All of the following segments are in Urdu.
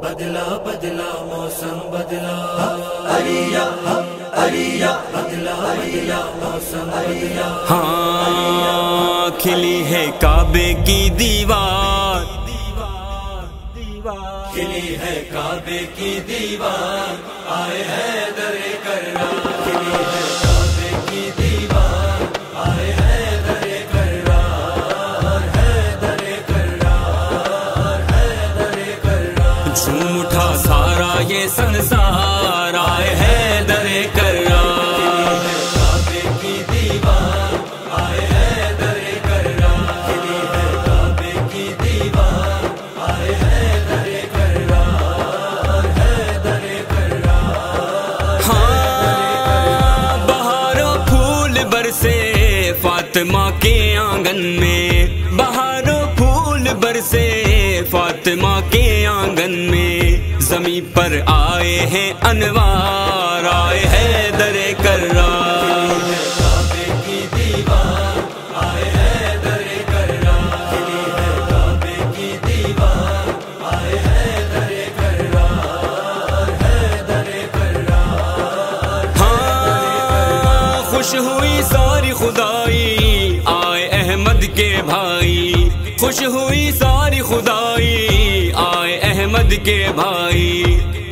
بدلا بدلا موسم بدلا علیہ علیہ بدلا بدلا موسم بدلا ہاں کھلی ہے کعبے کی دیوار کھلی ہے کعبے کی دیوار آئے حیدر کرار کھلی ہے کعبے کی دیوار آئے حیدر کرار حیدر کرار حیدر کرار جھوم اٹھا سارا یہ سنسار آئے حیدر کرار کعبے کی دیوار آئے حیدر کرار کھلی ہے کعبے کی دیوار آئے حیدر کرار حیدر کرار ہاں بہاروں پھول برسے فاطمہ کے آنگن میں بہاروں پھول برسے فاطمہ کے آنگن میں زمین پر آئے ہیں انوار آئے حیدر کرار کعبے کی دیوار آئے حیدر کرار کھلی ہے کعبے کی دیوار آئے حیدر کرار حیدر کرار ہاں خوش ہوئی ساری خدائی آئے احمد کے بھائی خوش ہوئی ساری خدائی آئے احمد کے بھائی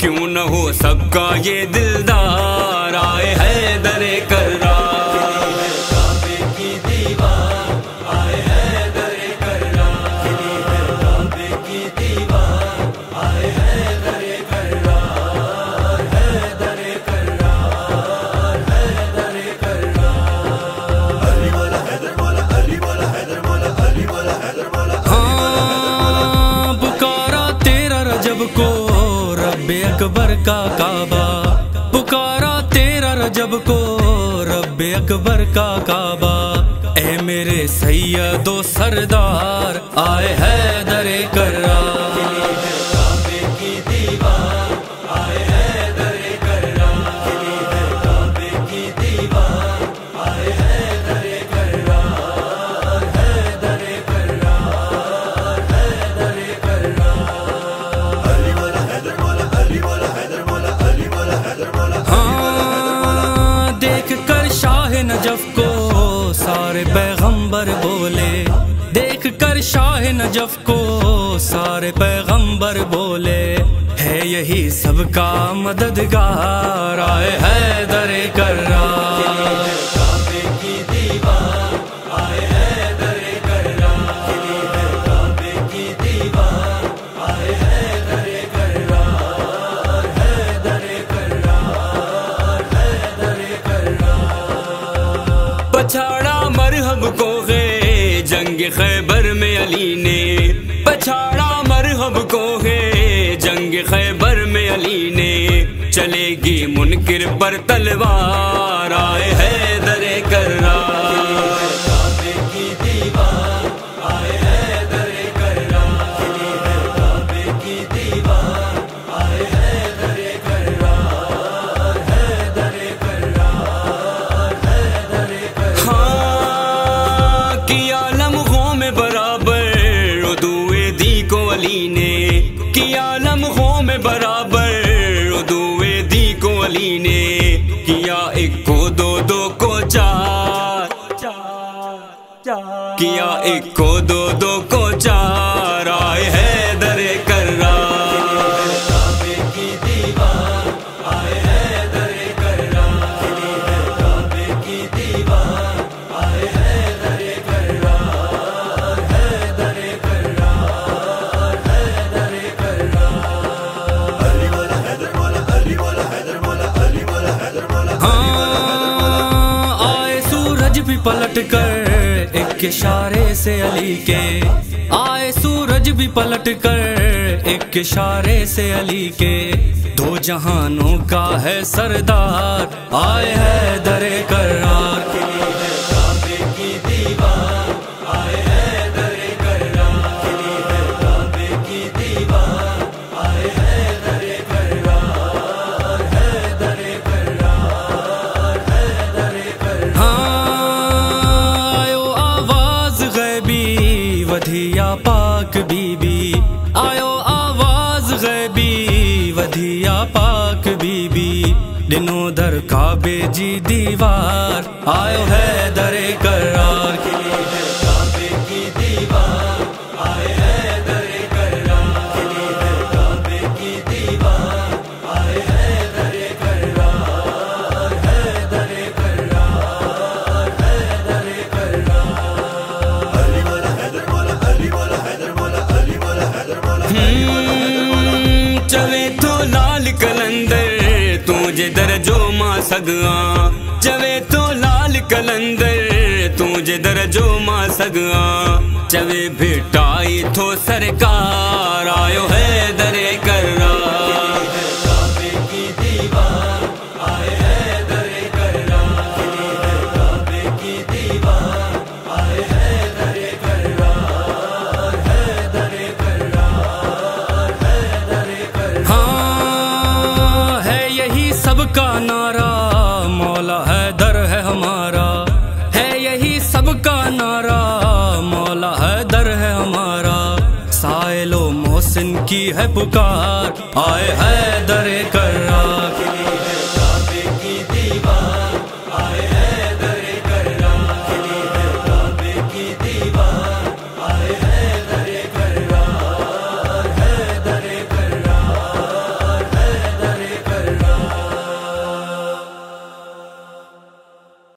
کیوں نہ ہو سب کا یہ دلدار آئے حیدر کرار کعبے کی دیوار آئے حیدر کرار کھلی ہے کعبے کی دیوار آئے حیدر کرار حیدر کرار حیدر کرار علی مولا حیدر مولا علی مولا حیدر مولا علی مولا حیدر مولا ہاں پکارا تیرا رجب کو رب اکبر کا کعبہ پکارا تیرا رجب کو رب اکبر کا کعبہ اے میرے سید و سردار آئے حیدر کرار کعبے کی دیوار آئے حیدر کرار کھلی ہے کعبے کی دیوار آئے حیدر کرار حیدر کرار حیدر کرار علی مولا حیدر مولا علی مولا حیدر مولا علی مولا حیدر مولا ہاں دیکھ کر شاہ نجف کو سارے پیغمبر بولے دیکھ کر شاہ نجف کو سارے پیغمبر بولے ہے یہی سب کا مددگار آئے حیدر کرار کعبے کی دیوار آئے حیدر کرار کھلی ہے کعبے کی دیوار آئے حیدر کرار حیدر کرار حیدر کرار پچھاڑا مرحب کو ہے جنگ خیبر میں علی نے پچھاڑا مرحب کو ہے جنگ خیبر میں علی نے چلے گی منکر پر تلوار آئے حیدر کرار کعبے کی دیوار آئے حیدر کرار کھلی ہے کعبے کی دیوار آئے حیدر کرار حیدر کرار حیدر کرار ہاں کیا لمحوں میں برابر ردوئے دی کو علی نے کیا لمحوں میں برابر ردوئے دی کو علی نے کیا ایک کو دو دو کو چار کیا ایک کو دو دو کو چار آئے حیدر کرار کعبے کی دیوار آئے حیدر کرار کھلی ہے کعبے کی دیوار آئے حیدر کرار حیدر کرار حیدر کرار علی مولا حیدر مولا علی مولا حیدر مولا علی مولا حیدر مولا ہاں آئے سورج بھی پلٹ کر ایک اشارے سے علی کے آئے سورج بھی پلٹ کر ایک اشارے سے علی کے دو جہانوں کا ہے سردار آئے حیدر کرار کھلی ہے کعبے کی دیوار آئے حیدر کرار کھلی ہے کعبے کی دیوار آئے حیدر کرار حیدر کرار حیدر کرار ہاں آیو آواز غیبی ودھیا پاک بی بی آیو آواز غیبی دنوں در کعبے جی دیوار آئے ہے در کرار کھلی ہے کعبے کی دیوار آئے ہے در کرار کھلی ہے کعبے کی دیوار آئے ہے در کرار ہے در کرار ہے در کرار علی مولا حیدر مولا علی مولا حیدر مولا علی مولا حیدر مولا چوے تو لال کلندر تجھے درجو ماں سگاں چوے تو لال کلندر تجھے درجو ماں سگاں چوے بھٹائی تو سرکار آیو ہے در کرار کعبے کی دیوار آئے ہے در کرار کھلی ہے کعبے کی دیوار آئے ہے در کرار ہے در کرار ہے در کرار ہاں ہے یہی سب کا نعرہ مولا حیدر ہے ہمارا ہے یہی سب کا نعرہ مولا حیدر ہے ہمارا سائل و محسن کی ہے پکار آئے ہے در کرار